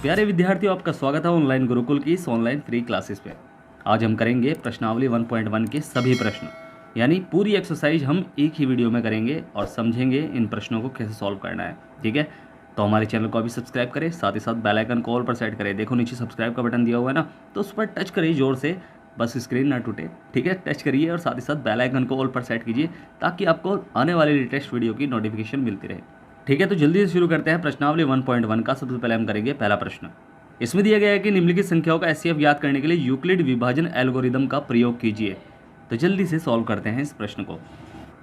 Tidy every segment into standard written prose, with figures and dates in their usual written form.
प्यारे विद्यार्थियों, आपका स्वागत है ऑनलाइन गुरुकुल की इस ऑनलाइन फ्री क्लासेस पे। आज हम करेंगे प्रश्नावली 1.1 के सभी प्रश्न, यानी पूरी एक्सरसाइज हम एक ही वीडियो में करेंगे और समझेंगे इन प्रश्नों को कैसे सॉल्व करना है। ठीक है, तो हमारे चैनल को अभी सब्सक्राइब करें, साथ ही साथ बेल आइकन को ऑल पर सेट करें। देखो नीचे सब्सक्राइब का बटन दिया हुआ है ना, तो उस पर टच करिए जोर से, बस स्क्रीन ना टूटे। ठीक है, टच करिए और साथ ही साथ बेल आइकन को ऑल पर सेट कीजिए ताकि आपको आने वाली लेटेस्ट वीडियो की नोटिफिकेशन मिलती रहे। ठीक है, तो जल्दी से शुरू करते हैं प्रश्नावली 1.1 का। सबसे पहले हम करेंगे पहला प्रश्न। इसमें दिया गया है कि निम्नलिखित संख्याओं का एचसीएफ ज्ञात करने के लिए यूक्लिड विभाजन एल्गोरिदम का प्रयोग कीजिए। तो जल्दी से सॉल्व करते हैं इस प्रश्न को।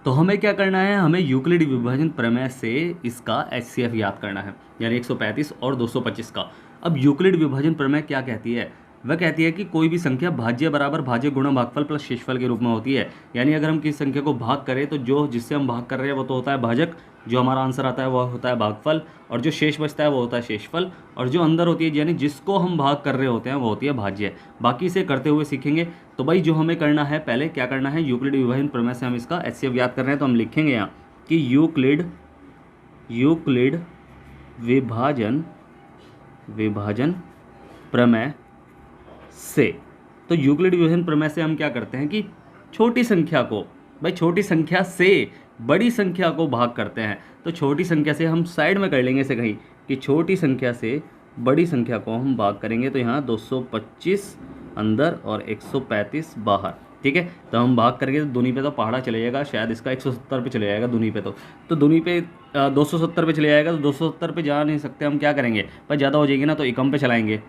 तो हमें क्या करना है, हमें यूक्लिड विभाजन प्रमेय से इसका एचसीएफ ज्ञात करना है, यानी 135 और 225 का। अब यूक्लिड विभाजन प्रमेय क्या कहती है? वह कहती है कि कोई भी संख्या भाज्य बराबर भाज्य गुणा भागफल प्लस शेषफल के रूप में होती है। यानी अगर हम किसी संख्या को भाग करें तो जो जिससे हम भाग कर रहे हैं वो तो होता है भाजक, जो हमारा आंसर आता है वह होता है भागफल, और जो शेष बचता है वो होता है शेषफल, और जो अंदर होती है यानी जिसको हम भाग कर रहे होते हैं वो होती है भाज्य। बाकी इसे करते हुए सीखेंगे। तो भाई जो हमें करना है, पहले क्या करना है, यूक्लिड विभाजन प्रमेय से हम इसका एचसीएफ ज्ञात कर रहे हैं। तो हम लिखेंगे यहाँ कि यूक्लिड विभाजन प्रमेय से। तो यूक्लिड विभाजन प्रमेय से हम क्या करते हैं कि छोटी संख्या को, भाई छोटी संख्या से बड़ी संख्या को भाग करते हैं। तो छोटी संख्या से हम साइड में कर लेंगे इसे कहीं कि छोटी संख्या से बड़ी संख्या को हम भाग करेंगे। तो यहाँ 225 अंदर और 135 बाहर। ठीक है, तो हम भाग करके तो दूनी पे तो पहाड़ा चले जाएगा, शायद इसका 170 पे चले जाएगा दूनी पे। तो दूनी पे 270 पे चले जाएगा। तो 270 पे जा नहीं सकते, हम क्या करेंगे, पर ज़्यादा हो जाएगी ना तो एकम पे चलाएंगे।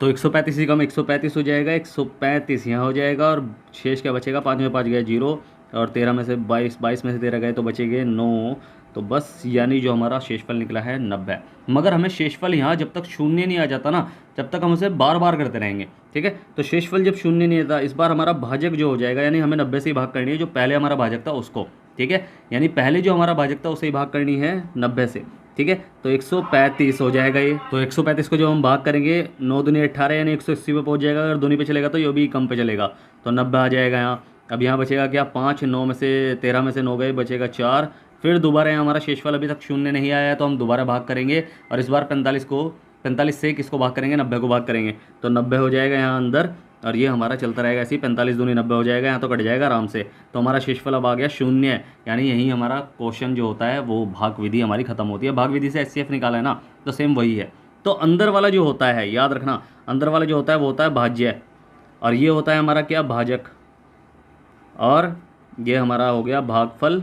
तो 135 ही कम 135 हो जाएगा, 135 यहाँ हो जाएगा, और शेष क्या बचेगा, 5 में 5 गया 0, और 13 में से 22 में से 13 गए तो बचेंगे 9। तो बस यानी जो हमारा शेषफल निकला है 90। मगर हमें शेषफल यहाँ जब तक शून्य नहीं आ जाता ना, जब तक हम उसे बार बार करते रहेंगे। ठीक है, तो शेषफल जब शून्य नहीं आता, इस बार हमारा भाजक जो हो जाएगा, यानी हमें 90 से ही भाग करनी है जो पहले हमारा भाजक था उसको। ठीक है, यानी पहले जो हमारा भाजक था उसे ही भाग करनी है 90 से। ठीक है, तो 135 हो जाएगा ये। तो 135 को जो हम भाग करेंगे 9 दूनी 18 यानी 180 पे पहुंच जाएगा। अगर दूनी पे चलेगा तो ये भी कम पे चलेगा, तो 90 आ जाएगा यहाँ। अब यहाँ बचेगा क्या, 5, 9 में से 13 में से 9 गए, बचेगा 4। फिर दोबारा यहाँ हमारा शेषफल अभी तक शून्य नहीं आया है, तो हम दोबारा भाग करेंगे, और इस बार 45 से किसको भाग करेंगे, 90 को भाग करेंगे। तो 90 हो जाएगा यहाँ अंदर, और ये हमारा चलता रहेगा ऐसे ही। 45 दूनी 90 हो जाएगा, यहाँ तो कट जाएगा आराम से। तो हमारा शेषफल अब आ गया 0, यानी यही हमारा क्वेश्चन जो होता है वो भाग विधि हमारी खत्म होती है। भाग विधि से एचसीएफ निकाला है ना, तो सेम वही है। तो अंदर वाला जो होता है, याद रखना, अंदर वाला जो होता है वो होता है भाज्य, और ये होता है हमारा क्या, भाजक, और ये हमारा हो गया भागफल,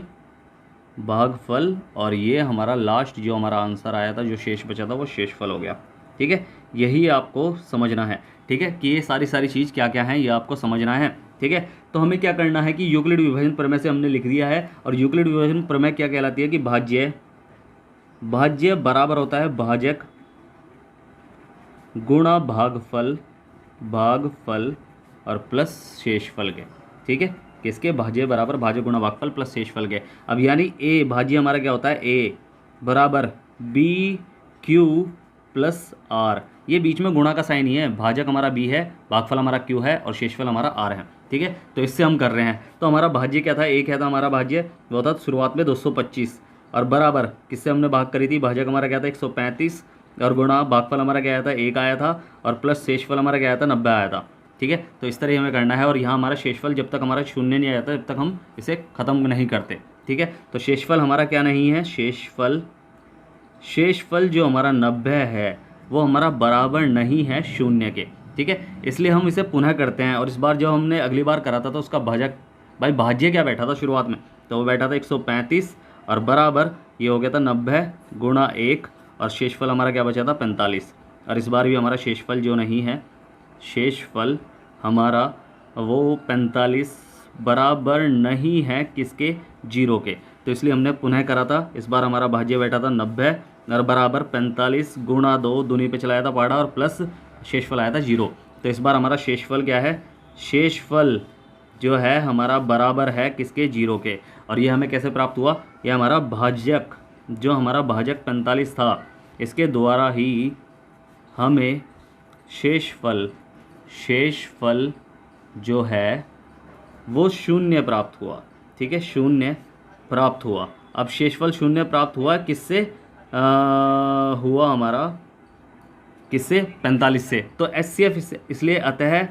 और ये हमारा लास्ट जो हमारा आंसर आया था, जो शेष बचा था, वो शेषफल हो गया। ठीक है, यही आपको समझना है। ठीक है, कि ये सारी चीज़ क्या क्या है ये आपको समझना है। ठीक है, तो हमें क्या करना है कि यूक्लिड विभाजन प्रमेय से हमने लिख दिया है। और यूक्लिड विभाजन प्रमेय क्या कहलाती है कि भाज्य बराबर होता है भाजक गुणा भागफल और प्लस शेषफल के। ठीक है, किसके, भाज्य बराबर भाज्य गुणा भागफल प्लस शेषफल के। अब यानी ए भाज्य हमारा क्या होता है, ए बराबर बी क्यू प्लस आर। ये बीच में गुणा का साइन ही है, भाजक हमारा बी है, भागफल हमारा क्यू है, और शेषफल हमारा आर है। ठीक है, तो इससे हम कर रहे हैं। तो हमारा भाज्य क्या था, ए क्या था हमारा भाज्य, वो था शुरुआत में 225, और बराबर किससे हमने भाग करी थी, भाजक हमारा क्या था 135, और गुणा भागफल हमारा क्या आया था 1 आया था, और प्लस शेषफल हमारा क्या आया था 90 आया था। ठीक है, तो इस तरह हमें करना है। और यहाँ हमारा शेषफल जब तक हमारा शून्य नहीं आ जाता तब तक हम इसे ख़त्म नहीं करते। ठीक है, तो शेषफल हमारा क्या नहीं है, शेषफल जो हमारा 90 है वो हमारा बराबर नहीं है शून्य के। ठीक है, इसलिए हम इसे पुनः करते हैं। और इस बार जो हमने अगली बार करा था तो उसका भाजक, भाई भाज्य क्या बैठा था शुरुआत में, तो वो बैठा था 135, और बराबर ये हो गया था 90 गुणा 1, और शेषफल हमारा क्या बचा था 45। और इस बार भी हमारा शेषफल जो नहीं है, शेषफल हमारा वो 45 बराबर नहीं है किसके, 0 के। तो इसलिए हमने पुनः करा था। इस बार हमारा भाज्य बैठा था 90 और बराबर 45 गुणा 2, दूनी पे चलाया था पहाड़ा, और प्लस शेषफल आया था 0। तो इस बार हमारा शेषफल क्या है, शेषफल जो है हमारा बराबर है किसके, 0 के। और ये हमें कैसे प्राप्त हुआ, ये हमारा भाजक, जो हमारा भाजक 45 था, इसके द्वारा ही हमें शेषफल जो है वो 0 प्राप्त हुआ। ठीक है, 0 प्राप्त हुआ। अब शेषफल 0 प्राप्त हुआ किससे, हुआ हमारा किससे? 45 से। तो HCF इसलिए अतः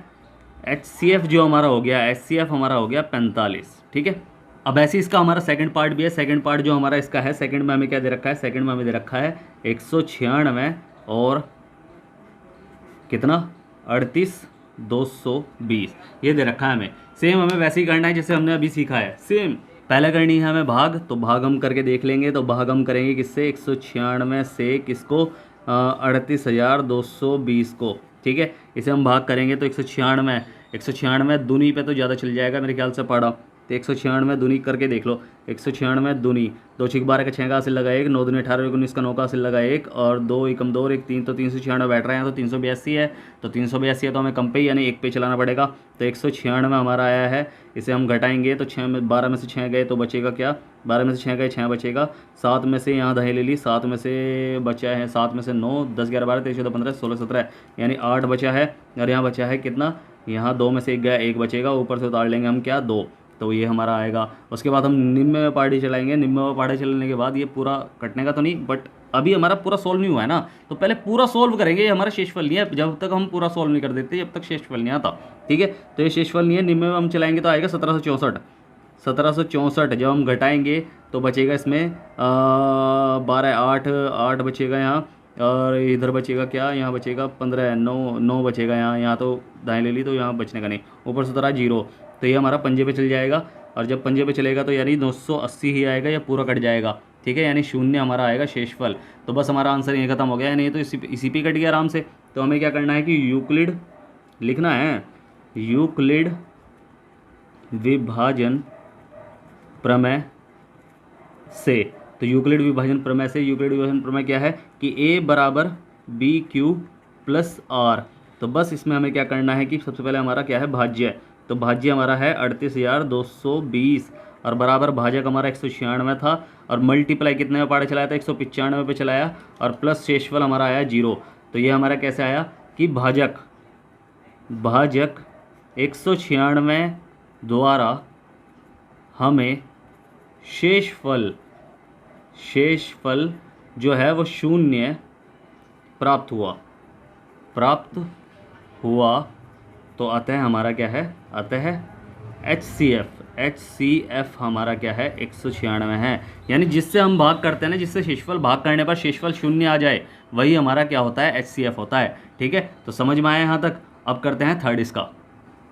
HCF जो हमारा हो गया, HCF हमारा हो गया 45। ठीक है, अब ऐसे इसका हमारा सेकंड पार्ट भी है। सेकंड पार्ट जो हमारा इसका है, सेकंड में हमें क्या दे रखा है? सेकंड में हमें दे रखा है 196 और कितना? 38,220 ये दे रखा है हमें। सेम हमें वैसे ही करना है जैसे हमने अभी सीखा है। सेम पहले करनी है हमें भाग, तो भाग हम करके देख लेंगे। तो भाग हम करेंगे किससे? 196 से किसको? 38,220 को। ठीक है, इसे हम भाग करेंगे तो 196 दूनी पे तो ज़्यादा चल जाएगा मेरे ख्याल से पड़ा। तो 196 दूनी करके देख लो। 196 दूनी, 2 6 12 का 6 का हासिल लगा 1, 9 दूनी 18, 19 का 9 का हासिल लगा 1, और 2 एकम 2 और 1 3, तो 396 बैठ रहे हैं। तो 382 है, तो 382 है तो हमें कम पे यानी 1 पे चलाना पड़ेगा। तो 196 हमारा आया है। इसे हम घटाएंगे तो 12 में से 6 गए तो बचेगा क्या? 12 में से 6 गए 6 बचेगा। 7 में से यहाँ दहे ले ली, 7 में से बचा है, 7 में से 9, 10 11 12 13 14 15 16 17 यानी 8 बचा है। और यहाँ बचा है कितना? यहाँ 2 में से 1 गया, 1 बचेगा, ऊपर से उतार लेंगे हम क्या? 2। तो ये हमारा आएगा। उसके बाद हम निम्न में पार्टी चलाएंगे। निम्न में पार्टी चलाने के बाद ये पूरा कटने का तो नहीं, बट अभी हमारा पूरा सॉल्व नहीं हुआ है ना, तो पहले पूरा सॉल्व करेंगे। ये हमारा शेषफल नहीं है, जब तक हम पूरा सॉल्व नहीं कर देते जब तक शेषफल नहीं आता। ठीक है, तो ये शेषफल नहीं है। निम्न में हम चलाएंगे तो आएगा 1764। जब हम घटाएंगे तो बचेगा इसमें 12 8 बचेगा यहाँ, और इधर बचेगा क्या? यहाँ बचेगा 15 9 बचेगा यहाँ तो दाएँ ले ली तो यहाँ बचने का नहीं, ऊपर से उतरा 0। तो ये हमारा पंजे पे चल जाएगा, और जब पंजे पे चलेगा तो यानी 980 ही आएगा या पूरा कट जाएगा। ठीक है, यानी 0 हमारा आएगा शेषफल। तो बस हमारा आंसर ये खत्म हो गया, यानी ये तो इसी पे कट गया आराम से। तो हमें क्या करना है कि यूक्लिड लिखना है, यूक्लिड विभाजन प्रमेय से। तो यूक्लिड विभाजन प्रमेय से, यूक्लिड विभाजन प्रमेय क्या है कि A बराबर BQ प्लस R। तो बस इसमें हमें क्या करना है कि सबसे पहले हमारा क्या है? भाज्य। तो भाज्य हमारा है 38,220, और बराबर भाजक हमारा 196 था, और मल्टीप्लाई कितने में पार्ट चलाया था? 195 पे चलाया, और प्लस शेषफल हमारा आया 0। तो ये हमारा कैसे आया कि भाजक 196 द्वारा हमें शेषफल जो है वो 0 प्राप्त हुआ। तो अतः हमारा क्या है? अतः HCF हमारा क्या है? 196 है। यानी जिससे हम भाग करते हैं ना, जिससे शेषफल भाग करने पर शेषफल 0 आ जाए, वही हमारा क्या होता है? HCF होता है। ठीक है, तो समझ में आया यहाँ तक। अब करते हैं थर्ड इसका।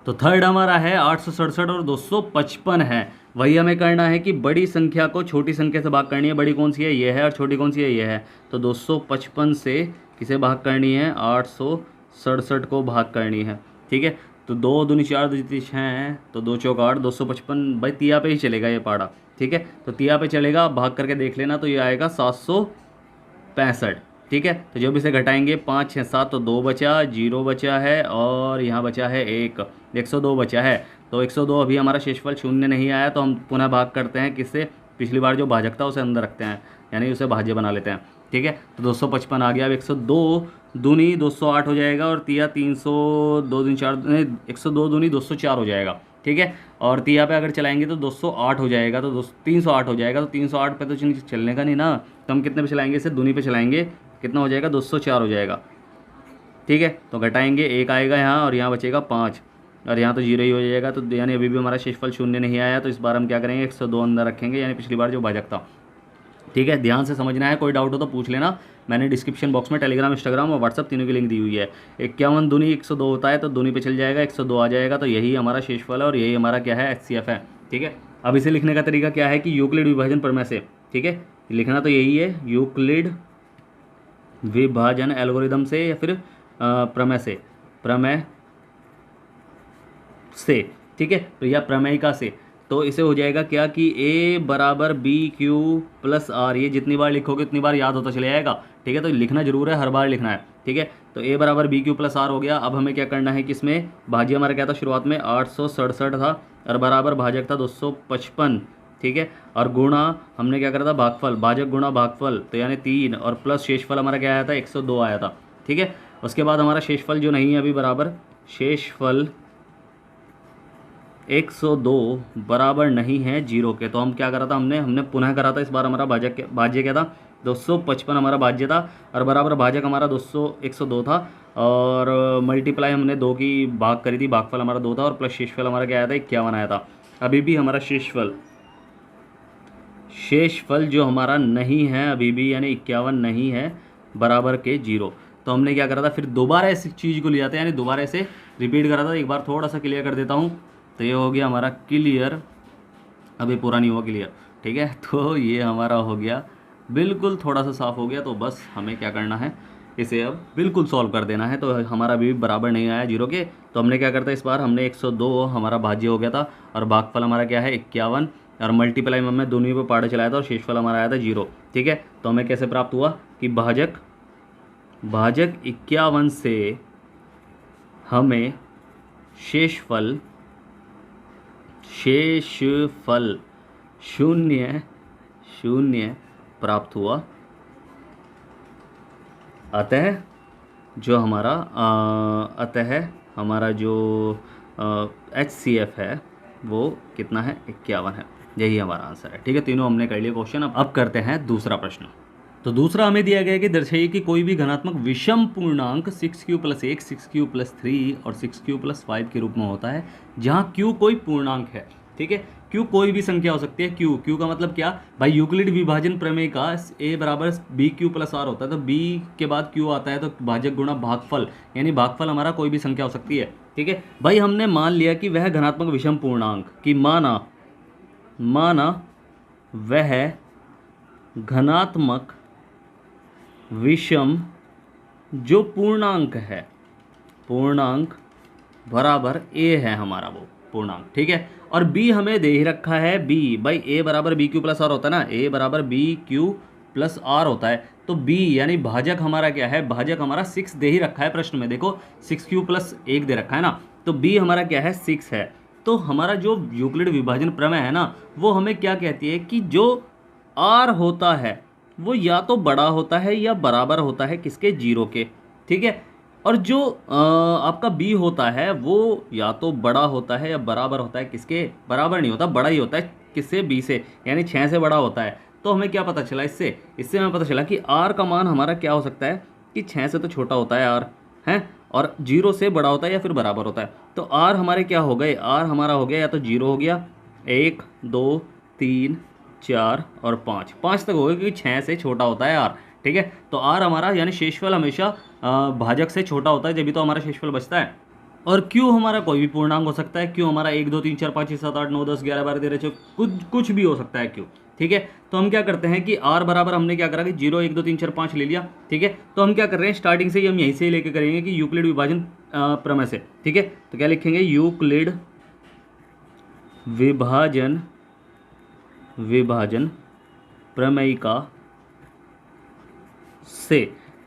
तो थर्ड हमारा है 867 और 255 है। वही हमें करना है कि बड़ी संख्या को छोटी संख्या से भाग करनी है। बड़ी कौन सी है? ये है, और छोटी कौन सी है? ये है। तो 255 से किसे भाग करनी है? 867 को भाग करनी है। ठीक है, तो 2 दूनी 4 2 6 हैं, तो 2 चौक 8, 255 भाई तिया पे ही चलेगा ये पाड़ा। ठीक है, तो तिया पे चलेगा, भाग करके देख लेना, तो ये आएगा 765। ठीक है, तो जब इसे घटाएंगे 5 6 7 तो 2 बचा, 0 बचा है, और यहाँ बचा है 102 बचा है। तो 102 अभी हमारा शेषफल 0 नहीं आया, तो हम पुनः भाग करते हैं किससे? पिछली बार जो भाजक था उसे अंदर रखते हैं, यानी उसे भाज्य बना लेते हैं। ठीक है, तो 255 आ गया। अब 102 दूनी 208 हो जाएगा, और तिया 302 दूनी 4 102 दूनी 204 हो जाएगा। ठीक है, और तिया पे अगर चलाएंगे तो 208 हो जाएगा, तो 308 हो जाएगा। तो 308 पे तो चलने का नहीं ना, तो हम कितने पे चलाएंगे? इसे दूनी पे चलाएंगे, कितना हो जाएगा? 204 हो जाएगा। ठीक है, तो घटाएंगे 1 आएगा यहाँ, और यहाँ बचेगा 5, और यहाँ तो 0 ही हो जाएगा। तो यानी अभी भी हमारा शेषफल 0 नहीं आया। तो इस बार हम क्या करेंगे? 102 अंदर रखेंगे, यानी पिछली बार जो भाजक था। ठीक है, ध्यान से समझना है, कोई डाउट हो तो पूछ लेना। मैंने डिस्क्रिप्शन बॉक्स में टेलीग्राम, इंस्टाग्राम और व्हाट्सअप तीनों की लिंक दी हुई है। 51 दूनी 102 होता है, तो दूनी पे चल जाएगा, 102 आ जाएगा। तो यही हमारा शेषफल है, और यही हमारा क्या है? HCF है। ठीक है, अब इसे लिखने का तरीका क्या है कि यूक्लिड विभाजन प्रमेय से। ठीक है, लिखना तो यही है, यूक्लिड विभाजन एल्गोरिदम से, या फिर प्रमेय से। ठीक है, तो यह प्रमेयिका से। तो इसे हो जाएगा क्या कि A बराबर BQ प्लस R। ये जितनी बार लिखोगे उतनी बार याद होता चले जाएगा। ठीक है, तो लिखना जरूर है, हर बार लिखना है। ठीक है, तो A बराबर BQ प्लस R हो गया। अब हमें क्या करना है कि इसमें भाज्य हमारा क्या था? शुरुआत में 867 था, और बराबर भाजक था 255। ठीक है, और गुणा हमने क्या करा था? भागफल, भाजक गुणा भागफल, तो यानी 3, और प्लस शेषफल हमारा क्या आया था? 102 आया था। ठीक है, उसके बाद हमारा शेषफल जो नहीं है अभी बराबर, शेषफल 102 बराबर नहीं है जीरो के। तो हम क्या करा था, हमने पुनः करा था। इस बार हमारा भाज्य क्या था, 255 हमारा भाज्य था, और बराबर भाजक हमारा 102 था, और मल्टीप्लाई हमने 2 की भाग करी थी, भागफल हमारा 2 था, और प्लस शेषफल हमारा क्या आया था, 51 आया था। अभी भी हमारा शेषफल जो हमारा नहीं है अभी भी, यानी 51 नहीं है बराबर के जीरो। तो हमने क्या करा था, फिर दोबारा इस चीज़ को लिया था, यानी दोबारा इसे रिपीट करा था। एक बार थोड़ा सा क्लियर कर देता हूँ। तो ये हो गया हमारा क्लियर, अभी पूरा नहीं हुआ क्लियर, ठीक है। तो ये हमारा हो गया बिल्कुल थोड़ा सा साफ हो गया। तो बस हमें क्या करना है, इसे अब बिल्कुल सॉल्व कर देना है। तो हमारा अभी भी बराबर नहीं आया जीरो के। तो हमने क्या करता है, इस बार हमने 102 हमारा भाज्य हो गया था, और भागफल हमारा क्या है 51, और मल्टीप्लाई में हमने दोनों पे पार्ट चलाया था, और शेषफल हमारा आया था जीरो, ठीक है। तो हमें कैसे प्राप्त हुआ कि भाजक 51 से हमें शेषफल शून्य प्राप्त हुआ। अतः जो हमारा जो HCF है वो कितना है, 51 है। यही हमारा आंसर है, ठीक है। तीनों हमने कर लिए क्वेश्चन। अब करते हैं दूसरा प्रश्न। तो दूसरा हमें दिया गया है कि दर्शाइए कि कोई भी धनात्मक विषम पूर्णांक 6q + 1, 6q + 3 और 6q + 5 के रूप में होता है, जहाँ q कोई पूर्णांक है, ठीक है। q कोई भी संख्या हो सकती है। q का मतलब क्या भाई, यूक्लिड विभाजन प्रमेय का a बराबर bq + r होता है। तो b के बाद q आता है, तो भाजक गुणा भागफल, यानी भागफल हमारा कोई भी संख्या हो सकती है, ठीक है भाई। हमने मान लिया कि वह धनात्मक विषम पूर्णांक की माना वह धनात्मक विषम जो पूर्णांक बराबर a है हमारा वो पूर्णांक, ठीक है। और b हमें दे ही रखा है, b भाई a बराबर bq + r होता है ना, a बराबर bq + r होता है। तो b यानी भाजक हमारा क्या है, भाजक हमारा 6 दे ही रखा है प्रश्न में, देखो 6q + 1 दे रखा है ना। तो b हमारा क्या है, 6 है। तो हमारा जो यूक्लिड विभाजन प्रमेय है ना, वो हमें क्या कहती है कि जो r होता है वो या तो बड़ा होता है या बराबर होता है किसके, जीरो के, ठीक है। और जो आपका b होता है वो या तो बड़ा होता है या बराबर होता है किसके, बराबर नहीं होता, बड़ा ही होता है किससे, b से, यानी 6 से बड़ा होता है। तो हमें क्या पता चला, इससे हमें पता चला कि r का मान हमारा क्या हो सकता है कि 6 से तो छोटा होता है r, है, और 0 से बड़ा होता है या फिर बराबर होता है। तो r हमारे क्या हो गए, r हमारा हो गया या तो 0 हो गया, 1 2 3 4 और 5 तक हो गया, क्योंकि 6 से छोटा होता है r, ठीक है। तो r हमारा यानी शेषफल हमेशा भाजक से छोटा होता है, जब भी तो हमारा शेषफल बचता है। और q हमारा कोई भी पूर्णांक हो सकता है। q हमारा 1 2 3 4 5 6 7 8 9 10 11 12 13 14 कुछ भी हो सकता है q, ठीक है। तो हम क्या करते हैं कि r बराबर हमने क्या करा कि 0 1 2 3 4 5 ले लिया, ठीक है। तो हम क्या कर रहे हैं, स्टार्टिंग से ही हम यहीं से ही लेके करेंगे कि यूक्लिड विभाजन प्रमेय से, ठीक है। तो क्या लिखेंगे, यूक्लिड विभाजन प्रमेयिका से।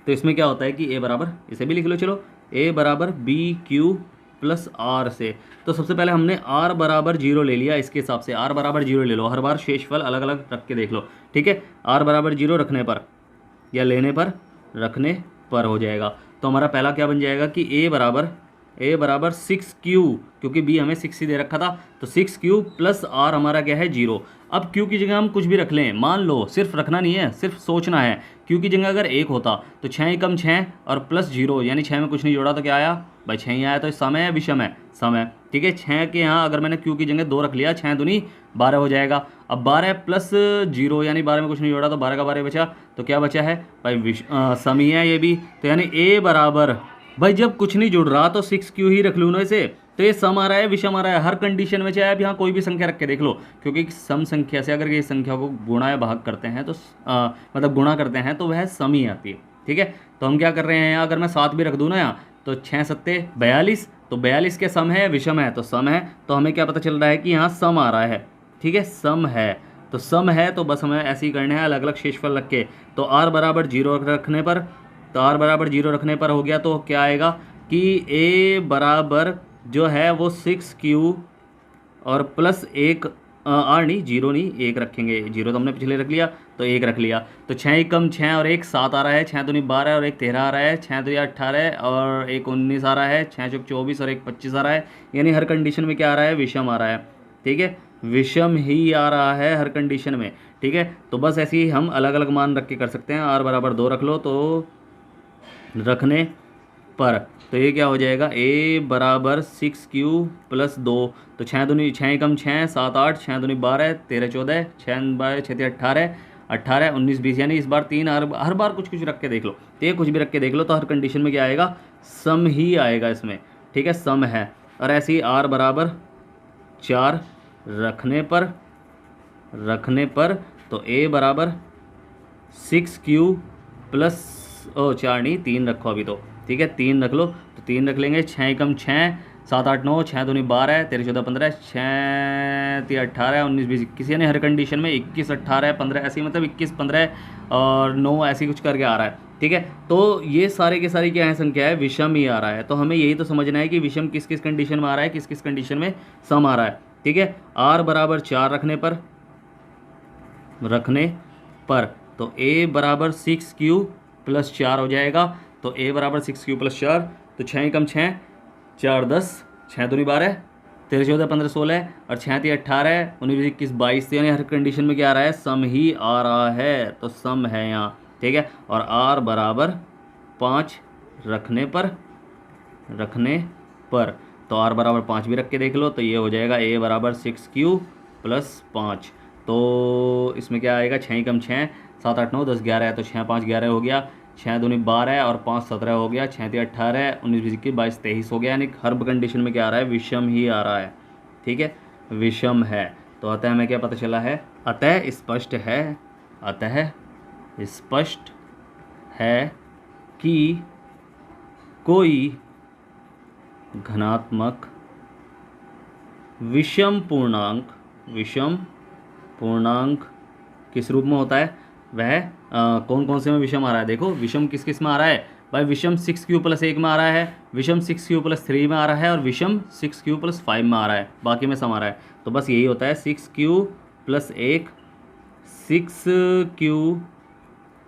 तो इसमें क्या होता है कि a बराबर, इसे भी लिख लो, चलो a बराबर bq + r से। तो सबसे पहले हमने r बराबर 0 ले लिया, इसके हिसाब से r बराबर 0 ले लो, हर बार शेषफल अलग अलग रख के देख लो, ठीक है। r बराबर 0 रखने पर या लेने पर रखने पर हो जाएगा। तो हमारा पहला क्या बन जाएगा कि a बराबर 6q, क्योंकि b हमें 6 ही दे रखा था, तो 6q + r हमारा क्या है 0। अब q की जगह हम कुछ भी रख लें, मान लो, सिर्फ रखना नहीं है, सिर्फ सोचना है। q की जगह अगर 1 होता तो 6 एकम 6 और +0, यानी 6 में कुछ नहीं जोड़ा तो क्या आया भाई, 6 ही आया। तो समय है विषम है, समय, ठीक है। 6 के यहाँ अगर मैंने q की जगह 2 रख लिया, 6 दूनी 12 हो जाएगा। अब 12 + 0 यानी 12 में कुछ नहीं जोड़ा तो 12 का 12 बचा। तो क्या बचा है भाई, समी है ये भी। तो यानी a बराबर, भाई जब कुछ नहीं जुड़ रहा तो 6q ही रख लूँ ना इसे। तो ये सम आ रहा है, विषम आ रहा है, हर कंडीशन में, चाहे आप यहाँ कोई भी संख्या रख के देख लो, क्योंकि सम संख्या से अगर ये संख्या को गुणा या भाग करते हैं तो मतलब गुणा करते हैं तो वह सम ही आती है, ठीक है। तो हम क्या कर रहे हैं यहाँ, अगर मैं 7 भी रख दूँ ना यहाँ, तो 6 7 42, तो 42 के सम है, विषम है, तो सम है। तो हमें क्या पता चल रहा है कि यहाँ सम आ रहा है, ठीक है, सम है। तो सम है, तो बस हमें ऐसे ही करने हैं, अलग अलग शेषफल रख के। तो r बराबर 0 रखने पर, तो r बराबर 0 रखने पर हो गया, तो क्या आएगा कि a बराबर जो है वो 6q और +1 आर नहीं, जीरो नहीं, एक रखेंगे, जीरो तो हमने पिछले रख लिया, तो एक रख लिया। तो 6 एकम 6 और एक 7 आ रहा है, 6 दूनी 12 और एक 13 आ रहा है, 6 दूनी 18 और एक 19 आ रहा है, 6 चौक 24 और एक 25 आ रहा है। यानी हर कंडीशन में क्या आ रहा है, विषम आ रहा है। ठीक है, विषम ही आ रहा है हर कंडीशन में। ठीक है, तो बस ऐसे ही हम अलग अलग मान रख के कर सकते हैं। आर बराबर 2 रख लो, तो रखने पर तो ये क्या हो जाएगा, ए बराबर 6Q प्लस 2। तो 6 दूनी 6 एकम 6, 7 8, 6 दूनी 12, 13 14, 6 12 6 18, 18 19 20। यानी इस बार 3, हर बार कुछ कुछ रख के देख लो, तो ये कुछ भी रख के देख लो, तो हर कंडीशन में क्या आएगा, सम ही आएगा इसमें। ठीक है, सम है। और ऐसे ही आर बराबर 4 रखने पर तो ए बराबर 6Q प्लस 4 नहीं 3 रखो अभी तो। ठीक है, 3 रख लो, तो 3 रख लेंगे। 6 एकम 6, 7 8 9, 6 दूनी 12, 13 14 15, 6 3 18 19 20 21। यानी हर कंडीशन में 21 18 15 ऐसे ही, मतलब 21 15 और 9 ऐसी कुछ करके आ रहा है। ठीक है, तो ये सारे के सारी क्या है, संख्या है, विषम ही आ रहा है। तो हमें यही तो समझना है कि विषम किस किस कंडीशन में आ रहा है, किस किस कंडीशन में सम आ रहा है। ठीक है, आर बराबर 4 रखने पर तो ए बराबर 6Q प्लस 4 हो जाएगा। तो ए बराबर 6Q प्लस 4, तो 6 एकम 6, 4 10, 6 दूनी 12, 13 14 15 16 और 6 3 18 19 21 22। यानी हर कंडीशन में क्या आ रहा है, सम ही आ रहा है, तो सम है यहाँ। ठीक है, और आर बराबर 5 रखने पर तो आर बराबर 5 भी रख के देख लो, तो ये हो जाएगा ए बराबर 6Q प्लस 5। तो इसमें क्या आएगा, 6 एकम 6, 7 8 9 10 11 है, तो 6 5 11 हो गया, 6 दूनी 12 और 5 17 हो गया, 6 3 18 19 20 21 22 23 हो गया। यानी हर कंडीशन में क्या आ रहा है, विषम ही आ रहा है। ठीक है, विषम है। तो अतः हमें क्या पता चला है, अतः स्पष्ट है कि कोई धनात्मक विषम पूर्णांक किस रूप में होता है, वह कौन कौन से में विषम आ रहा है। देखो विषम किस किस में आ रहा है भाई, विषम 6Q प्लस 1 में आ रहा है, विषम 6Q प्लस 3 में आ रहा है और विषम 6Q प्लस 5 में आ रहा है, बाकी में सम आ रहा है। तो बस यही होता है 6Q प्लस 1, 6Q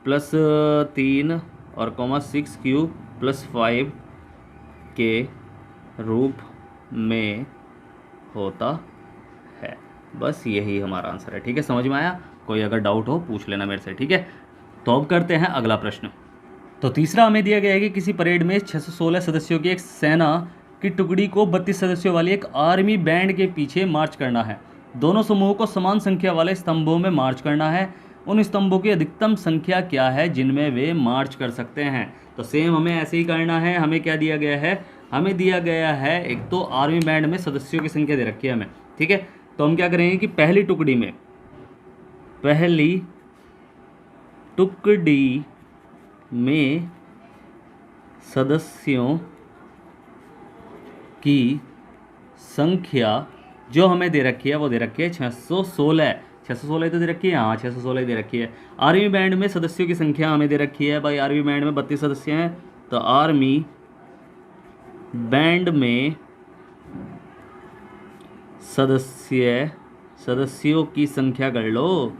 प्लस 3 और 6Q प्लस 5 के रूप में होता है। बस यही हमारा आंसर है। ठीक है, समझ में आया, कोई अगर डाउट हो पूछ लेना मेरे से। ठीक है, तो अब करते हैं अगला प्रश्न। तो तीसरा हमें दिया गया है कि किसी परेड में 616 सदस्यों की एक सेना की टुकड़ी को 32 सदस्यों वाली एक आर्मी बैंड के पीछे मार्च करना है। दोनों समूहों को समान संख्या वाले स्तंभों में मार्च करना है। उन स्तंभों की अधिकतम संख्या क्या है जिनमें वे मार्च कर सकते हैं। तो सेम हमें ऐसे ही करना है। हमें क्या दिया गया है, हमें दिया गया है एक तो आर्मी बैंड में सदस्यों की संख्या दे रखी है हमें। ठीक है, तो हम क्या करेंगे कि पहली टुकड़ी में सदस्यों की संख्या जो हमें दे रखी है वो दे रखी है 616। 616 तो दे रखी है, हाँ 616 दे रखी है। आर्मी बैंड में सदस्यों की संख्या हमें दे रखी है भाई, आर्मी बैंड में 32 सदस्य हैं, तो आर्मी बैंड में सदस्यों की संख्या कर लो,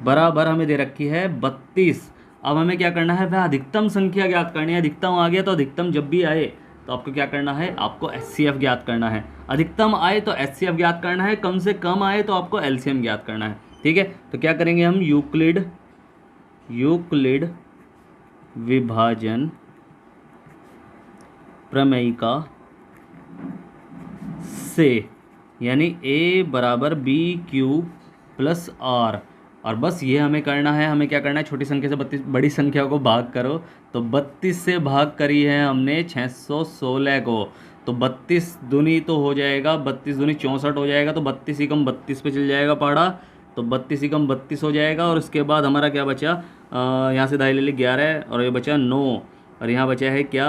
बराबर हमें दे रखी है 32। अब हमें क्या करना है, वह अधिकतम संख्या ज्ञात करनी है। अधिकतम आ गया तो अधिकतम जब भी आए तो आपको क्या करना है, आपको HCF ज्ञात करना है। अधिकतम आए तो HCF ज्ञात करना है, कम से कम आए तो आपको LCM ज्ञात करना है। ठीक है, तो क्या करेंगे हम, यूक्लिड विभाजन प्रमेयिका से, यानी A बराबर BQ प्लस R। और बस ये हमें करना है। हमें क्या करना है, छोटी संख्या से 32 बड़ी संख्या को भाग करो। तो 32 से भाग करी है हमने 616 को, तो 32 दूनी तो हो जाएगा, 32 दूनी 64 हो जाएगा, तो 32 एकम 32 पे चल जाएगा पहाड़ा, तो 32 एकम 32 हो जाएगा। और उसके बाद हमारा क्या बचा, यहाँ से दाई ले ली 11 और ये बचा 9 और यहाँ बचा है क्या,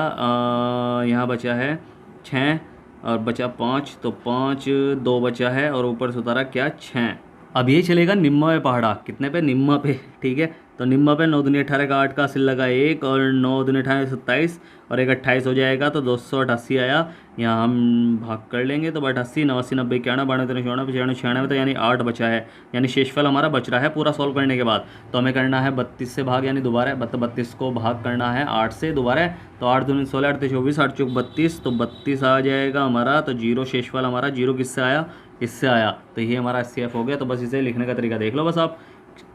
यहाँ बचा है 6 और बचा 5, तो 5 2 बचा है और ऊपर से उतारा क्या 6। अब ये चलेगा निम्मा पे पहाड़ा, कितने पे, निम्मा पे, ठीक है। तो निम्मा पे 9 दूनी 18 का 8 का सिल लगा 1 और 9 दूनी 18 27 और 1 28 हो जाएगा, तो 288 आया। यहाँ हम भाग कर लेंगे तो 88 89 90 91 92 93 94 95 96, तो यानी 8 बचा है, यानी शेषफल हमारा बच रहा है पूरा सॉल्व करने के बाद। तो हमें करना है 32 से भाग, यानी दोबारा 32 को भाग करना है 8 से दोबारा। तो 8 दूनी 16 8 24 8 चौक 32, तो 32 आ जाएगा हमारा। तो जीरो शेषफल हमारा, जीरो किससे आया, इससे आया। तो ये हमारा SCF हो गया। तो बस इसे लिखने का तरीका देख लो। बस आप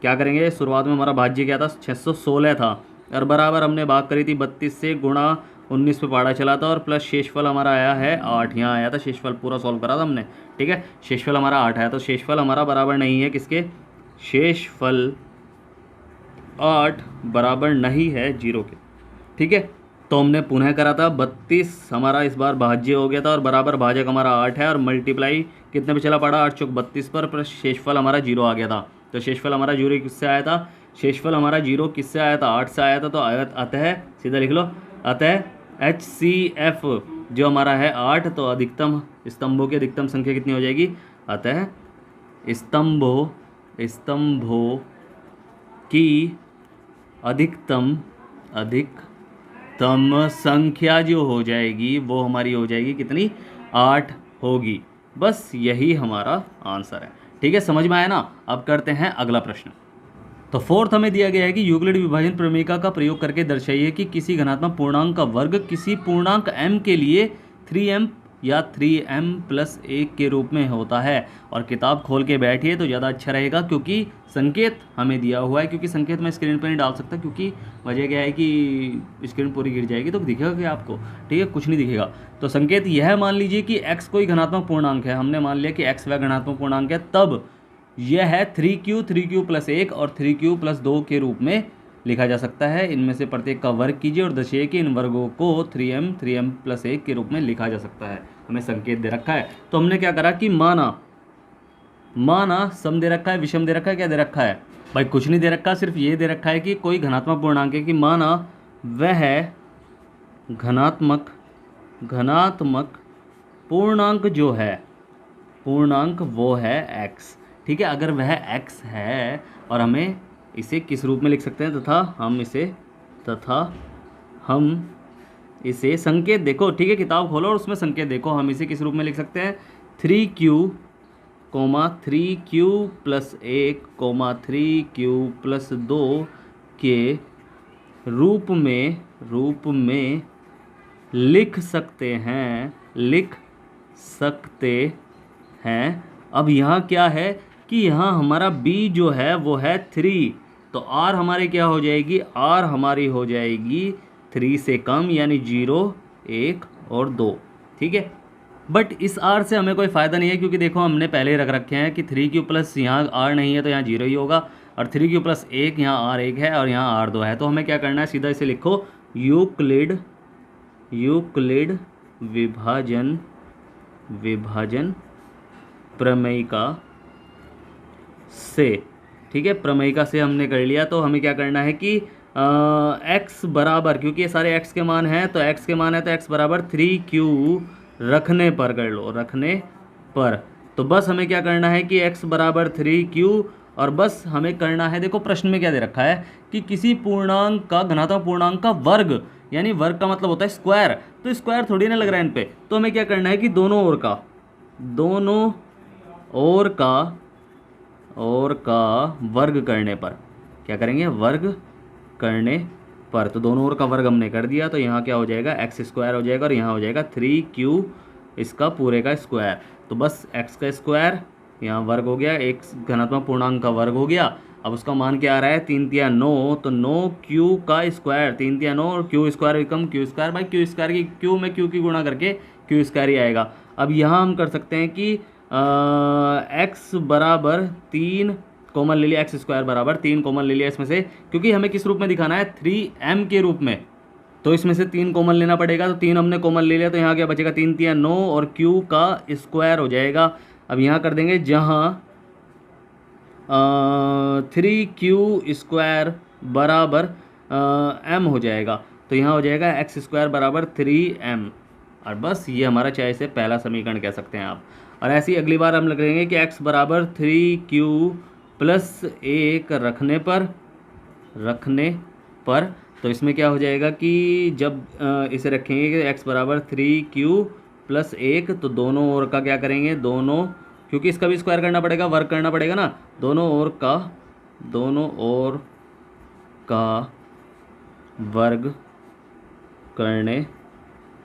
क्या करेंगे, शुरुआत में हमारा भाज्य क्या था, 616 था, और बराबर हमने भाग करी थी 32 से, गुणा 19 पे पहाड़ा चला था, और प्लस शेषफल हमारा आया है 8, यहाँ आया था शेषफल, पूरा सॉल्व करा था हमने, ठीक है। शेषफल हमारा 8 है, तो शेषफल हमारा बराबर नहीं है किसके, शेषफल 8 बराबर नहीं है 0 के, ठीक है। तो हमने पुनः करा था 32 हमारा इस बार भाज्य हो गया था, और बराबर भाजक हमारा 8 है, और मल्टीप्लाई कितने पे चला पड़ा, 8 चौक 32 पर, प्लस शेषफल हमारा 0 आ गया था। तो शेषफल हमारा 0 किससे आया था, शेषफल हमारा 0 किससे आया था, 8 से आया था। तो अतः सीधा लिख लो, अतः HCF जो हमारा है 8, तो अधिकतम स्तंभों की अधिकतम संख्या कितनी हो जाएगी, अतः स्तंभों की अधिकतम संख्या जो हो जाएगी वो हमारी हो जाएगी कितनी, 8 होगी। बस यही हमारा आंसर है, ठीक है। समझ में आया ना। अब करते हैं अगला प्रश्न। तो फोर्थ हमें दिया गया है कि यूक्लिड विभाजन प्रमेयिका का प्रयोग करके दर्शाइए कि किसी धनात्मक पूर्णांक का वर्ग किसी पूर्णांक m के लिए 3m या 3m+1 के रूप में होता है। और किताब खोल के बैठिए तो ज़्यादा अच्छा रहेगा, क्योंकि संकेत हमें दिया हुआ है। क्योंकि संकेत मैं स्क्रीन पर नहीं डाल सकता, क्योंकि वजह क्या है कि स्क्रीन पूरी गिर जाएगी तो दिखेगा क्या आपको, ठीक है, कुछ नहीं दिखेगा। तो संकेत यह मान लीजिए कि x कोई धनात्मक पूर्णांक है, हमने मान लिया कि x वह धनात्मक पूर्णांक है, तब यह है 3q+1 और 3q+2 के रूप में लिखा जा सकता है। इनमें से प्रत्येक का वर्ग कीजिए और दर्शाइए कि इन वर्गों को 3m+1 के रूप में लिखा जा सकता है। हमें संकेत दे रखा है, तो हमने क्या करा कि माना सम दे रखा है, विषम दे रखा है, क्या दे रखा है भाई, कुछ नहीं दे रखा, सिर्फ ये दे रखा है कि कोई धनात्मक पूर्णांक है, कि माना वह घनात्मक पूर्णांक जो है, पूर्णांक वो है x, ठीक है। अगर वह x है और हमें इसे किस रूप में लिख सकते हैं, तथा हम इसे संकेत देखो, ठीक है, किताब खोलो और उसमें संकेत देखो। हम इसे किस रूप में लिख सकते हैं, 3q, 3q+1, 3q+2 के रूप में लिख सकते हैं। अब यहाँ क्या है कि यहाँ हमारा b जो है वो है 3, तो r हमारे क्या हो जाएगी, r हमारी हो जाएगी 3 से कम, यानी 0 1 और 2, ठीक है। बट इस r से हमें कोई फ़ायदा नहीं है, क्योंकि देखो हमने पहले ही रख रखे हैं कि 3q+ यहाँ r नहीं है तो यहाँ 0 ही होगा, और 3q+1 यहाँ r1 है और यहाँ r2 है। तो हमें क्या करना है, सीधा इसे लिखो, यूक्लिड विभाजन प्रमेयिका से, ठीक है, प्रमेयिका से हमने कर लिया। तो हमें क्या करना है कि x बराबर, क्योंकि ये सारे x के मान हैं, तो x के मान है तो x बराबर 3q रखने पर कर लो, रखने पर। तो बस हमें क्या करना है कि x बराबर 3q, और बस हमें करना है, देखो प्रश्न में क्या दे रखा है कि किसी पूर्णांक का धनात्मक पूर्णांक का वर्ग, यानी वर्ग का मतलब होता है स्क्वायर, तो स्क्वायर थोड़ी ना लग रहा है इन पे। तो हमें क्या करना है कि दोनों ओर का वर्ग करने पर, क्या करेंगे, वर्ग करने पर। तो दोनों ओर का वर्ग हमने कर दिया, तो यहाँ क्या हो जाएगा, x² हो जाएगा, और यहाँ हो जाएगा 3q इसका पूरे का स्क्वायर। तो बस x का स्क्वायर यहाँ वर्ग हो गया, एक धनात्मक पूर्णांक का वर्ग हो गया। अब उसका मान क्या आ रहा है, 3 तिया 9, तो 9q का स्क्वायर, 3 तिया 9 और q² कम q², भाई q² की q में q की गुणा करके q² ही आएगा। अब यहाँ हम कर सकते हैं कि x बराबर 3 कॉमन ले लिया, x² बराबर 3 कॉमन ले लिया इसमें से, क्योंकि हमें किस रूप में दिखाना है, 3m के रूप में, तो इसमें से 3 कॉमन लेना पड़ेगा। तो 3 हमने कॉमन ले लिया, तो यहाँ क्या बचेगा, 3 तिया 9 और q का स्क्वायर हो जाएगा। अब यहाँ कर देंगे, जहाँ 3q² बराबर m हो जाएगा, तो यहाँ हो जाएगा x² बराबर 3m, और बस ये हमारा चाहे से पहला समीकरण कह सकते हैं आप। और ऐसे ही अगली बार हम लिख लेंगे कि x बराबर 3q प्लस 1 रखने पर तो इसमें क्या हो जाएगा कि जब इसे रखेंगे कि x बराबर 3q प्लस 1 तो दोनों ओर का क्या करेंगे, दोनों, क्योंकि इसका भी स्क्वायर करना पड़ेगा, वर्ग करना पड़ेगा ना, दोनों ओर का वर्ग करने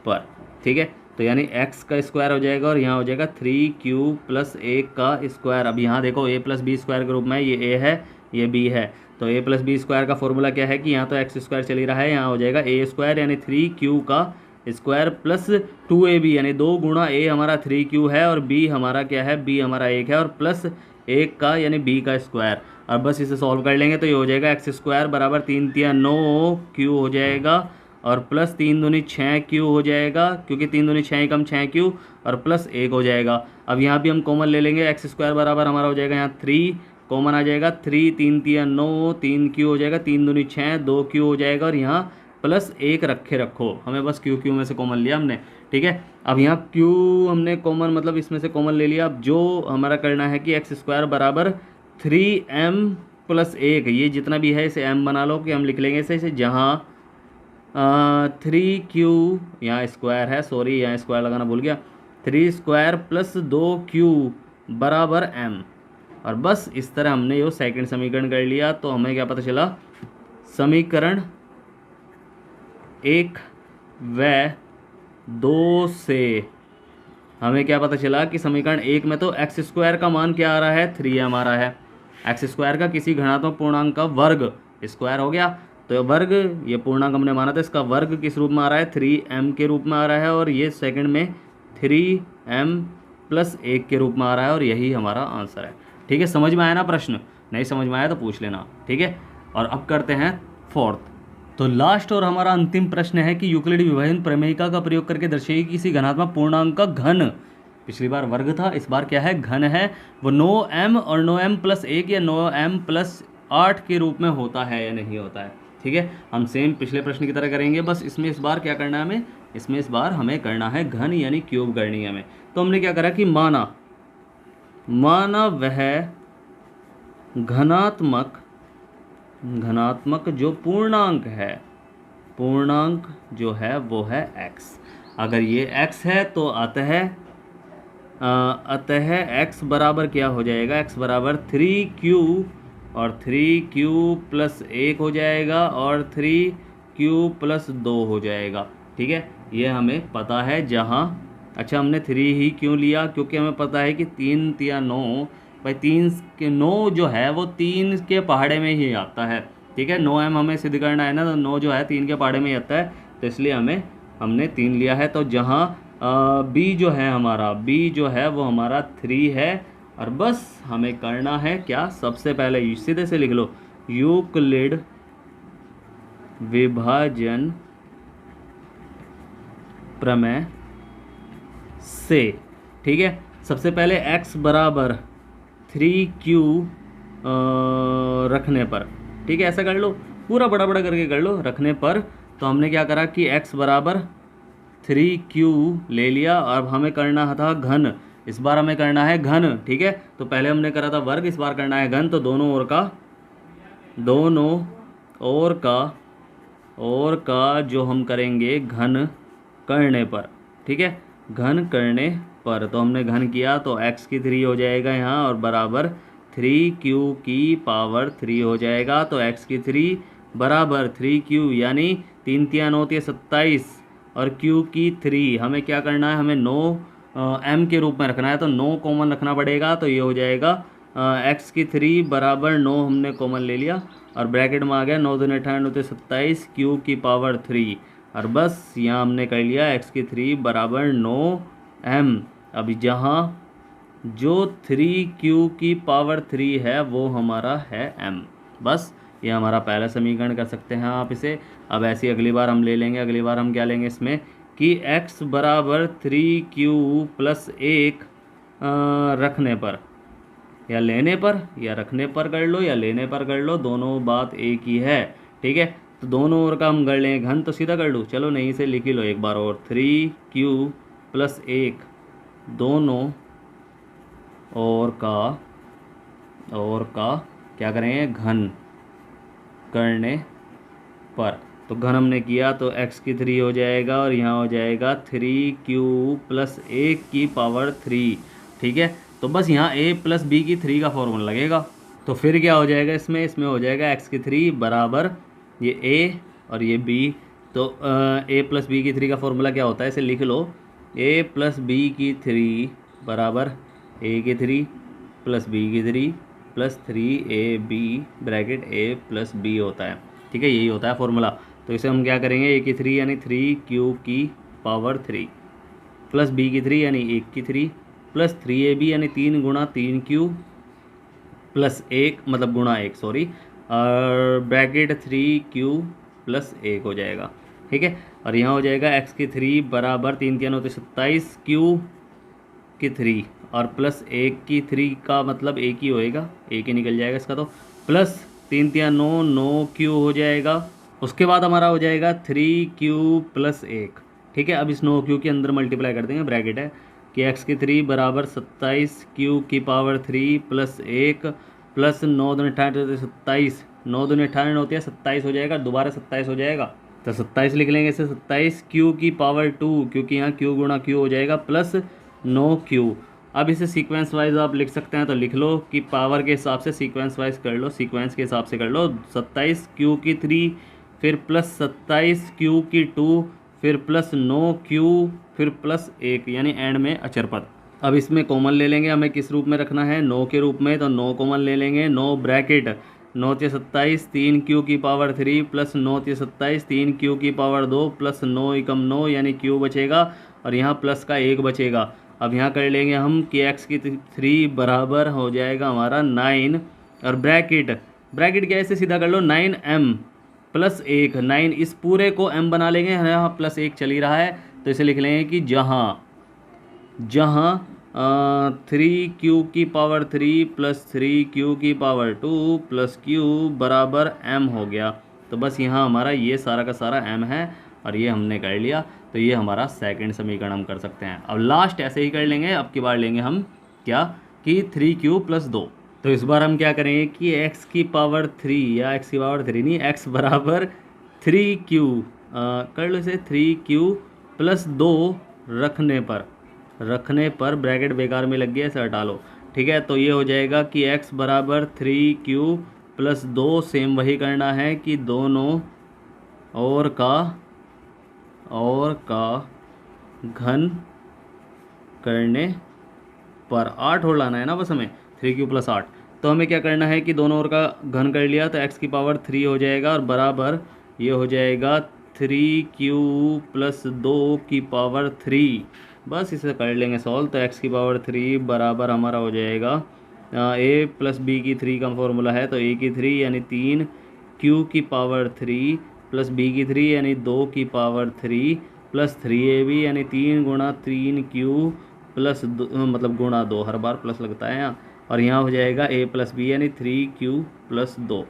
पर, ठीक है। तो यानी x का स्क्वायर हो जाएगा और यहाँ हो जाएगा 3q प्लस 1 का स्क्वायर। अब यहाँ देखो a प्लस बी स्क्वायर के रूप में, ये a है ये b है, तो a प्लस बी स्क्वायर का फॉर्मूला क्या है कि यहाँ तो x स्क्वायर चल ही रहा है, यहाँ हो जाएगा a स्क्वायर यानी 3q का स्क्वायर प्लस 2ab यानी 2 गुणा a हमारा 3q है और b हमारा क्या है, b हमारा 1 है और प्लस 1 का यानी b का स्क्वायर। अब बस इसे सॉल्व कर लेंगे तो ये हो जाएगा x स्क्वायर बराबर 3 तिया 9q हो जाएगा और प्लस 3 दूनी 6q हो जाएगा, क्योंकि 3 दूनी 6 कम 6q और प्लस 1 हो जाएगा। अब यहाँ भी हम कॉमन ले लेंगे, x स्क्वायर बराबर हमारा हो जाएगा यहाँ 3 कॉमन आ जाएगा, 3 3 तिया 9 3q हो जाएगा, 3 दूनी 6 2q हो जाएगा और यहाँ प्लस 1 रखो, हमें बस q में से कॉमन लिया हमने, ठीक है। अब यहाँ q हमने कॉमन मतलब इसमें से कॉमन ले लिया। अब जो हमारा करना है कि x स्क्वायर बराबर 3m प्लस 1, ये जितना भी है इसे m बना लो कि हम लिख लेंगे इसे जहाँ 3q यहाँ स्क्वायर है, सॉरी यहाँ स्क्वायर लगाना भूल गया, 3 स्क्वायर प्लस 2q बराबर m। और बस इस तरह हमने ये सेकंड समीकरण कर लिया। तो हमें क्या पता चला, समीकरण 1 व 2 से हमें क्या पता चला कि समीकरण 1 में तो एक्स स्क्वायर का मान क्या आ रहा है, 3m आ रहा है। एक्स स्क्वायर का किसी घनात्मक पूर्णांक का वर्ग स्क्वायर हो गया, तो वर्ग ये पूर्णांक हमने माना था, इसका वर्ग किस रूप में आ रहा है, 3m के रूप में आ रहा है और ये सेकंड में 3m प्लस 1 के रूप में आ रहा है और यही हमारा आंसर है, ठीक है। समझ में आया ना प्रश्न, नहीं समझ में आया तो पूछ लेना, ठीक है। और अब करते हैं फोर्थ, तो लास्ट और हमारा अंतिम प्रश्न है कि यूक्लिड विभाजन प्रमेयिका का प्रयोग करके दर्शाइए किसी घनात्मक पूर्णांक का घन। पिछली बार वर्ग था, इस बार क्या है, घन है। वो 9m और 9m प्लस 1 या 9m प्लस 8 के रूप में होता है या नहीं होता है, ठीक है। हम सेम पिछले प्रश्न की तरह करेंगे, बस इसमें इस बार क्या करना है हमें, इसमें इस बार हमें करना है घन यानी क्यूब करनी है हमें। तो हमने क्या करा कि माना वह घनात्मक जो पूर्णांक है, पूर्णांक जो है वो है x। अगर ये x है तो अतः x बराबर क्या हो जाएगा, x बराबर 3q और 3q प्लस 1 हो जाएगा और 3q प्लस 2 हो जाएगा, ठीक है। ये हमें पता है जहाँ, अच्छा हमने 3 ही क्यों लिया, क्योंकि हमें पता है कि 3 तिया 9 भाई 3 के 9 जो है वो 3 के पहाड़े में ही आता है, ठीक है। 9m हमें सिद्ध करना है ना, तो 9 जो है 3 के पहाड़े में ही आता है, तो इसलिए हमने 3 लिया है। तो जहाँ b जो है हमारा, b जो है वो हमारा 3 है और बस हमें करना है क्या, सबसे पहले सीधे से लिख लो यूक्लिड विभाजन प्रमेय से, ठीक है। सबसे पहले x बराबर 3q रखने पर, ठीक है, ऐसा कर लो, पूरा बड़ा बड़ा करके कर लो, रखने पर। तो हमने क्या करा कि x बराबर 3q ले लिया और हमें करना था घन, इस बार हमें करना है घन, ठीक है। तो पहले हमने करा था वर्ग, इस बार करना है घन। तो दोनों ओर का जो हम करेंगे घन करने पर, ठीक है, घन करने पर। तो हमने घन किया तो x की 3 हो जाएगा यहाँ और बराबर 3q की पावर 3 हो जाएगा। तो x की 3 बराबर 3q यानी 3 तिया 9 तिया 27 और q की 3 हमें क्या करना है, हमें 9 m के रूप में रखना है, तो 9 कॉमन रखना पड़ेगा। तो ये हो जाएगा x की 3 बराबर 9 हमने कॉमन ले लिया और ब्रैकेट में आ गया 9 दूनी 18 9 27 q की पावर 3 और बस यहाँ हमने कर लिया x की 3 बराबर 9m। अभी जहाँ जो 3q की पावर 3 है वो हमारा है m, बस ये हमारा पहला समीकरण कर सकते हैं आप इसे। अब ऐसी अगली बार हम ले लेंगे, अगली बार हम क्या लेंगे इसमें कि x बराबर 3q प्लस 1 रखने पर या लेने पर या रखने पर कर लो या लेने पर कर लो, दोनों बात एक ही है, ठीक है। तो दोनों ओर का हम कर लेंगे घन, तो सीधा कर लूँ, चलो नहीं से लिख ही लो एक बार और, 3q प्लस 1 दोनों और का क्या करेंगे, घन करने पर। तो घन हमने किया तो x की 3 हो जाएगा और यहाँ हो जाएगा 3q प्लस 1 की पावर 3। ठीक है, तो बस यहाँ a प्लस बी की 3 का फॉर्मूला लगेगा। तो फिर क्या हो जाएगा, इसमें हो जाएगा x की 3 बराबर ये a और ये b। तो a प्लस बी की 3 का फॉर्मूला क्या होता है, इसे लिख लो, a प्लस बी की 3 बराबर a की 3 प्लस बी की 3 plus 3ab bracket a plus b होता है। ठीक है, यही होता है फॉर्मूला। तो इसे हम क्या करेंगे, a की 3 यानी 3q की पावर 3 प्लस b की 3 यानी 1 की 3 प्लस 3ab यानी 3 गुणा 3q प्लस 1 मतलब गुणा 1 सॉरी, और ब्रैकेट 3q प्लस 1 हो जाएगा। ठीक है, और यहाँ हो जाएगा x की 3 बराबर 3 3 होते 27 q की 3 और प्लस 1 की 3 का मतलब एक ही होएगा, एक ही निकल जाएगा इसका, तो प्लस 3 3 9 9q हो जाएगा। उसके बाद हमारा हो जाएगा 3q प्लस 1। ठीक है, अब इस 9q के अंदर मल्टीप्लाई कर देंगे, ब्रैकेट है कि x की 3 बराबर 27q की पावर 3 प्लस 1 प्लस 9 दूनी 28 27, 9 दूनी 28 होती है 27 हो जाएगा, दोबारा 27 हो जाएगा तो 27 लिख लेंगे इसे, 27q की पावर 2 क्योंकि यहाँ q गुणा q हो जाएगा प्लस 9q। अब इसे सीक्वेंस वाइज आप लिख सकते हैं, तो लिख लो कि पावर के हिसाब से सीक्वेंस वाइज कर लो, सीक्वेंस के हिसाब से कर लो, 27q की 3 फिर प्लस 27q की 2 फिर प्लस 9q फिर प्लस 1 यानी एंड में अचर पद। अब इसमें कॉमन ले लेंगे, हमें किस रूप में रखना है, 9 के रूप में, तो 9 कॉमन ले लेंगे, 9 ब्रैकेट 9 से 27 3q की पावर 3 प्लस 9 से 27 3q की पावर 2 प्लस 9 एकम 9 यानी q बचेगा और यहाँ प्लस का 1 बचेगा। अब यहाँ कर लेंगे हम कि x की 3 बराबर हो जाएगा हमारा 9 और ब्रैकेट क्या है, इसे सीधा कर लो, 9m प्लस 1, 9 इस पूरे को m बना लेंगे, यहाँ प्लस 1 चल ही रहा है तो इसे लिख लेंगे कि जहाँ 3q की पावर 3 प्लस 3q की पावर 2 प्लस q बराबर m हो गया। तो बस यहाँ हमारा ये सारा का सारा m है और ये हमने कर लिया, तो ये हमारा सेकंड समीकरण हम कर सकते हैं। अब लास्ट ऐसे ही कर लेंगे, अब की बार लेंगे हम क्या कि 3q प्लस 2। तो इस बार हम क्या करेंगे कि x की पावर 3 या x की पावर 3 नहीं, x बराबर 3q कर लो इसे, 3q प्लस 2 रखने पर ब्रैकेट बेकार में लग गया, इसे हटा लो। ठीक है, तो ये हो जाएगा कि x बराबर 3q प्लस 2, सेम वही करना है कि दोनों और का घन करने पर 8 और लाना है ना बस हमें, 3q प्लस 8। तो हमें क्या करना है कि दोनों ओर का घन कर लिया तो x की पावर 3 हो जाएगा और बराबर ये हो जाएगा 3q प्लस 2 की पावर 3। बस इसे कर लेंगे सॉल्व, तो x की पावर 3 बराबर हमारा हो जाएगा a प्लस बी की 3 का फॉर्मूला है तो a की 3 यानी 3q की पावर 3 प्लस b की 3 यानी 2 की पावर 3 प्लस 3ab यानी 3 गुणा 3q प्लस मतलब गुणा 2, हर बार प्लस लगता है यहाँ, और यहाँ हो जाएगा a प्लस बी यानी 3q प्लस 2।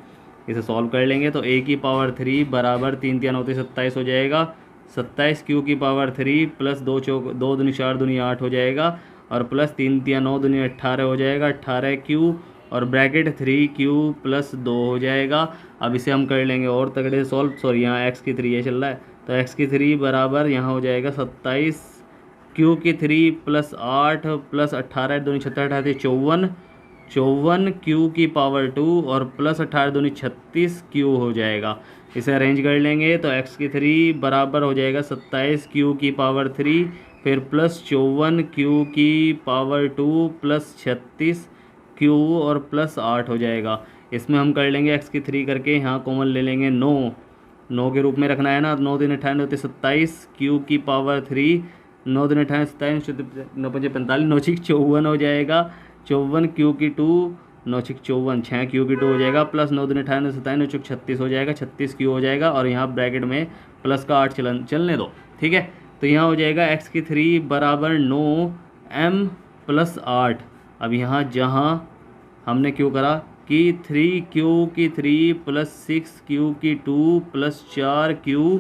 इसे सॉल्व कर लेंगे तो a की पावर 3 बराबर 3 3 होते 27 हो जाएगा, 27q की पावर 3 प्लस 2 2 दूनी 4 दूनी 8 हो जाएगा और प्लस 3 3 9 दूनी 18 हो जाएगा, 18q और ब्रैकेट 3q प्लस 2 हो जाएगा। अब इसे हम कर लेंगे और तगड़े सॉल्व, सॉरी यहाँ x की 3 ये चल रहा है तो x की 3 बराबर यहाँ हो जाएगा 27q की 3 प्लस 8 प्लस 18 दूनी 36 54q की पावर 2 और प्लस 18 दूनी 36q हो जाएगा। इसे अरेंज कर लेंगे तो x की 3 बराबर हो जाएगा 27q की पावर 3 फिर प्लस 54q की पावर 2 प्लस 36q और प्लस 8 हो जाएगा। इसमें हम कर लेंगे x की 3 करके, यहाँ कॉमन ले लेंगे 9 के रूप में रखना है ना, 9 दिन 18 होते 27q की पावर 3, 9 दिन 18 27 9 5 45 9 6 54 हो जाएगा, 54q की 2 9 6 54 6q की 2 हो जाएगा प्लस 9 दिन 18 27 9 6 36 हो जाएगा, 36q हो जाएगा और यहाँ ब्रैकेट में प्लस का 8 चलने दो। ठीक है, तो यहाँ हो जाएगा x की 3 बराबर 9m प्लस 8। अब यहाँ जहाँ हमने क्यों करा कि 3q की 3 प्लस 6q की 2 प्लस 4q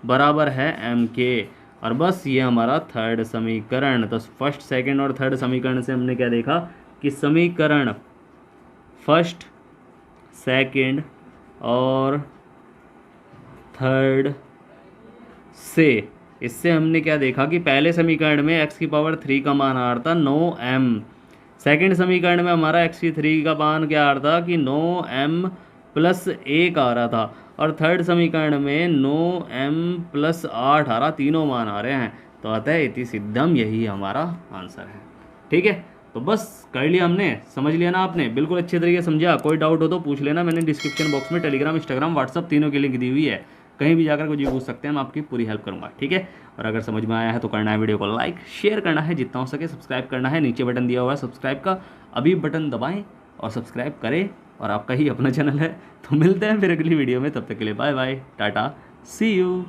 बराबर है m के, और बस ये हमारा थर्ड समीकरण। तो फर्स्ट सेकंड और थर्ड समीकरण से हमने क्या देखा कि समीकरण फर्स्ट, सेकंड और थर्ड से, इससे हमने क्या देखा कि पहले समीकरण में x की पावर 3 का मान आ रहा था 9m, सेकंड समीकरण में हमारा x की 3 का मान क्या आ रहा था कि 9m प्लस 1 आ रहा था, और थर्ड समीकरण में 9m प्लस 8 आ रहा, तीनों मान आ रहे हैं। तो अतः इति सिद्धम, यही हमारा आंसर है। ठीक है, तो बस कर लिया हमने, समझ लिया ना आपने, बिल्कुल अच्छे तरीके से समझा। कोई डाउट हो तो पूछ लेना, मैंने डिस्क्रिप्शन बॉक्स में टेलीग्राम, इंस्टाग्राम, व्हाट्सअप तीनों की लिंक दी हुई है, कहीं भी जाकर कुछ भी पूछ सकते हैं, मैं आपकी पूरी हेल्प करूंगा। ठीक है, और अगर समझ में आया है तो करना है वीडियो को लाइक, शेयर करना है, जितना हो सके सब्सक्राइब करना है, नीचे बटन दिया हुआ है सब्सक्राइब का, अभी बटन दबाएं और सब्सक्राइब करें, और आपका ही अपना चैनल है। तो मिलते हैं फिर अगली वीडियो में, तब तक के लिए bye bye, tata, see you.